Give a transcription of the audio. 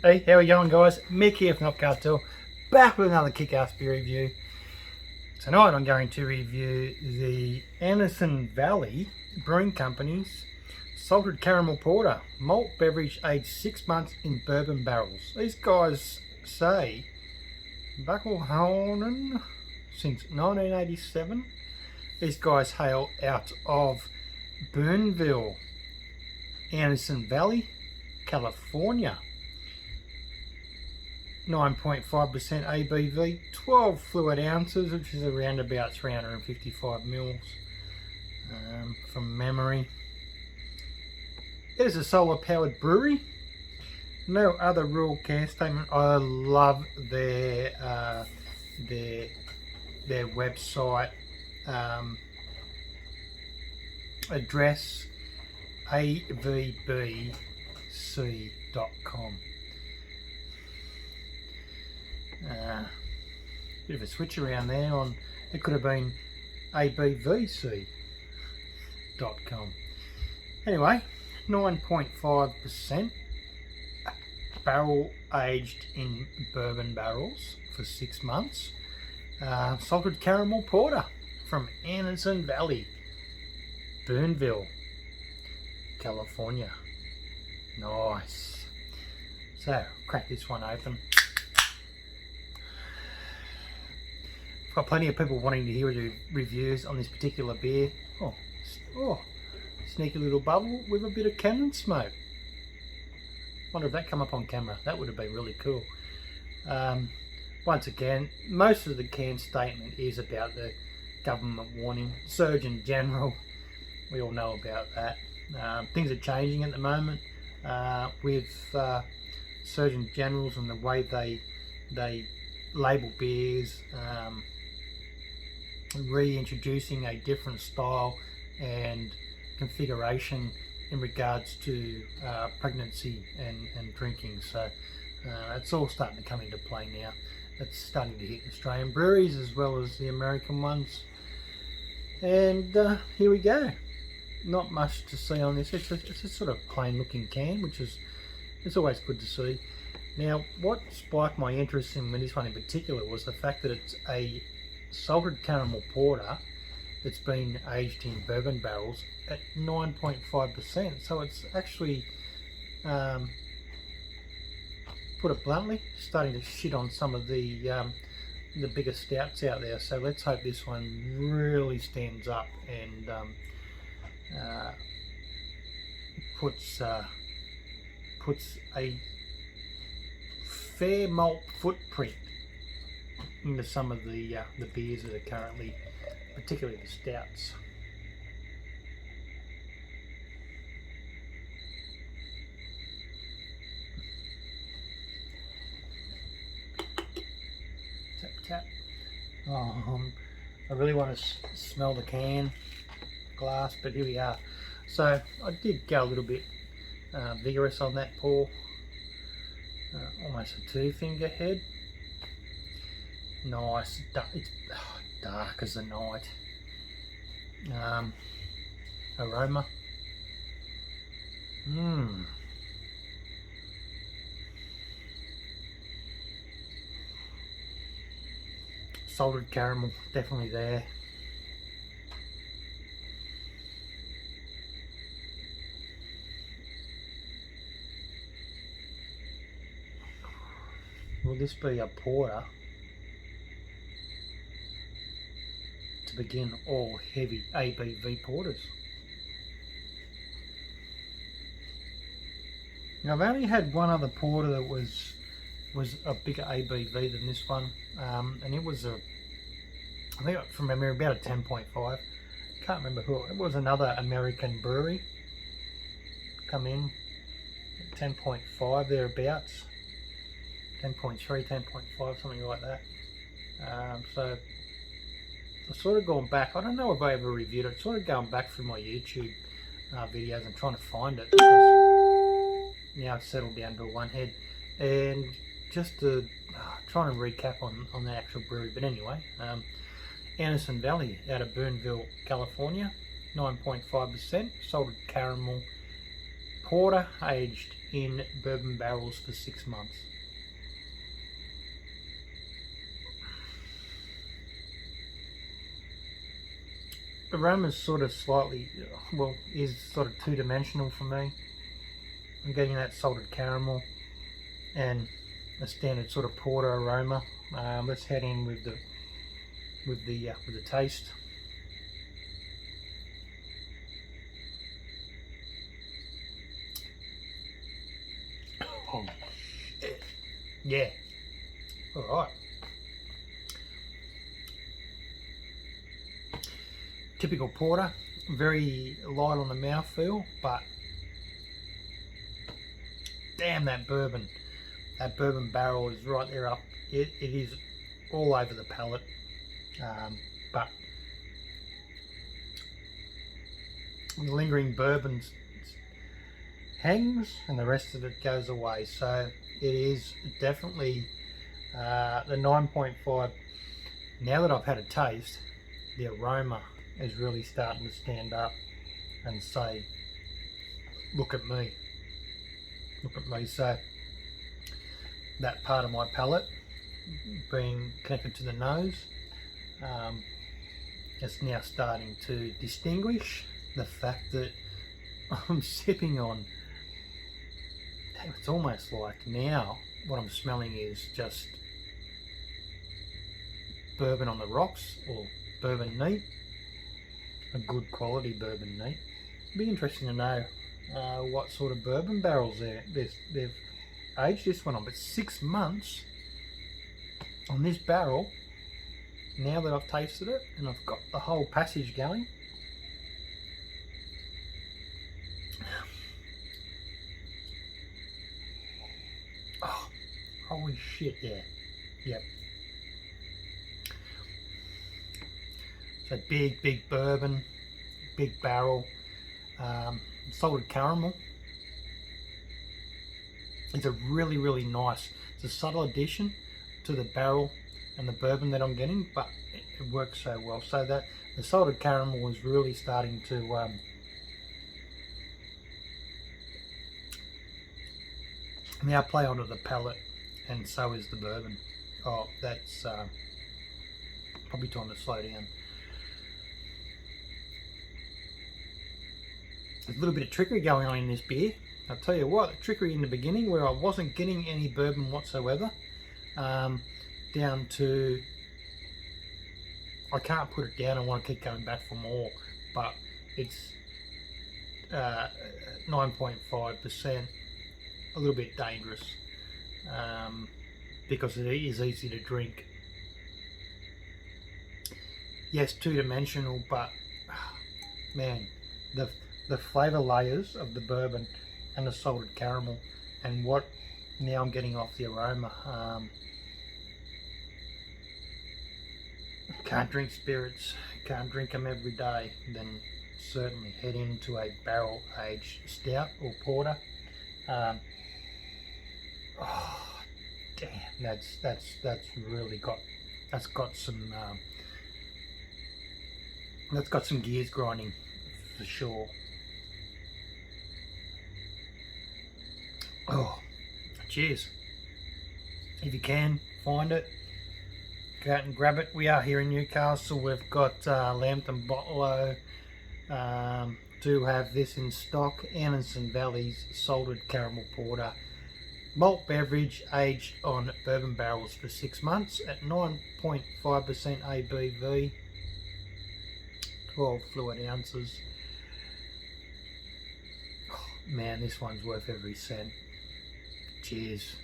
Hey, how are we going, guys? Mick here from Not Cartel, back with another kick-ass beer review. Tonight I'm going to review the Anderson Valley Brewing Company's Salted Caramel Porter, malt beverage aged 6 months in bourbon barrels. These guys say Buckelhonen since 1987. These guys hail out of Boonville, Anderson Valley, California. 9.5% ABV, 12 fluid ounces, which is around about 355 mils from memory. It is a solar powered brewery. No other real can statement. I love their website address, avbc.com. Bit of a switch around there on, it could have been abvc.com. Anyway, 9.5% barrel aged in bourbon barrels for 6 months. Salted caramel porter from Anderson Valley, Boonville, California. Nice. So, crack this one open. Got plenty of people wanting to hear the reviews on this particular beer. Oh, sneaky little bubble with a bit of cannon smoke. Wonder if that come up on camera. That would have been really cool. Once again, most of the can statement is about the government warning. Surgeon General, we all know about that. Things are changing at the moment with Surgeon Generals and the way they label beers. Reintroducing a different style and configuration in regards to pregnancy and drinking, so it's all starting to come into play now. It's starting to hit Australian breweries as well as the American ones, and here we go. Not much to see on this. It's a sort of plain looking can, which is, it's always good to see. Now, what spiked my interest in this one in particular was the fact that it's a salted caramel porter that's been aged in bourbon barrels at 9.5%. So it's actually, put it bluntly, starting to shit on some of the bigger stouts out there. So let's hope this one really stands up and puts a fair malt footprint into some of the beers that are currently, particularly the stouts. Tap tap. I really want to smell the can glass, but here we are. So I did go a little bit vigorous on that pour. Almost a 2-finger head. Nice, it's dark as the night. Aroma. Salted caramel, definitely there. Will this be a porter to begin all heavy ABV porters? Now, I've only had one other porter that was a bigger ABV than this one, and it was I think from memory about a 10.5. Can't remember who it was. Another American brewery come in at 10.5 thereabouts. 10.3, 10.5, something like that. So I've sort of gone back. I don't know if I ever reviewed it. Sort of going back through my YouTube videos and trying to find it, because now it's settled down to a one head, and just to trying to recap on the actual brewery. But anyway, Anderson Valley out of Boonville, California, 9.5% salted caramel porter aged in bourbon barrels for 6 months. Aroma's sort of slightly, well, is sort of two-dimensional for me. I'm getting that salted caramel and a standard sort of porter aroma. Let's head in with the taste. Oh, yeah. All right. Typical porter, very light on the mouthfeel, but damn, that bourbon barrel is right there up. It is all over the palate, but the lingering bourbon hangs and the rest of it goes away. So it is definitely the 9.5. Now that I've had a taste, the aroma is really starting to stand up and say, look at me. So that part of my palate being connected to the nose, it's now starting to distinguish the fact that I'm sipping on, it's almost like now what I'm smelling is just bourbon on the rocks, or bourbon neat, a good quality bourbon neat. It'd be interesting to know what sort of bourbon barrels they've aged this one on. But 6 months on this barrel, now that I've tasted it and I've got the whole passage going, oh, holy shit, yeah, yep. So big bourbon, big barrel, salted caramel. It's a really nice, it's a subtle addition to the barrel and the bourbon that I'm getting, but it works so well. So that the salted caramel is really starting to now play onto the palate, and so is the bourbon. Oh, that's probably time to slow down. There's a little bit of trickery going on in this beer. I'll tell you what, the trickery in the beginning where I wasn't getting any bourbon whatsoever, down to, I can't put it down, I want to keep going back for more, but it's 9.5%, a little bit dangerous, because it is easy to drink. Yes, two-dimensional, but man, the flavour layers of the bourbon and the salted caramel, and what now I'm getting off the aroma. Can't drink spirits, can't drink them every day, then certainly head into a barrel aged stout or porter. Oh damn, that's really got, that's got some gears grinding for sure. Oh, cheers. If you can find it, go out and grab it. We are here in Newcastle. We've got Lambton Bottle do have this in stock. Anderson Valley's Salted Caramel Porter, malt beverage aged on bourbon barrels for 6 months at 9.5% ABV, 12 fluid ounces. Oh, man, this one's worth every cent. Cheers.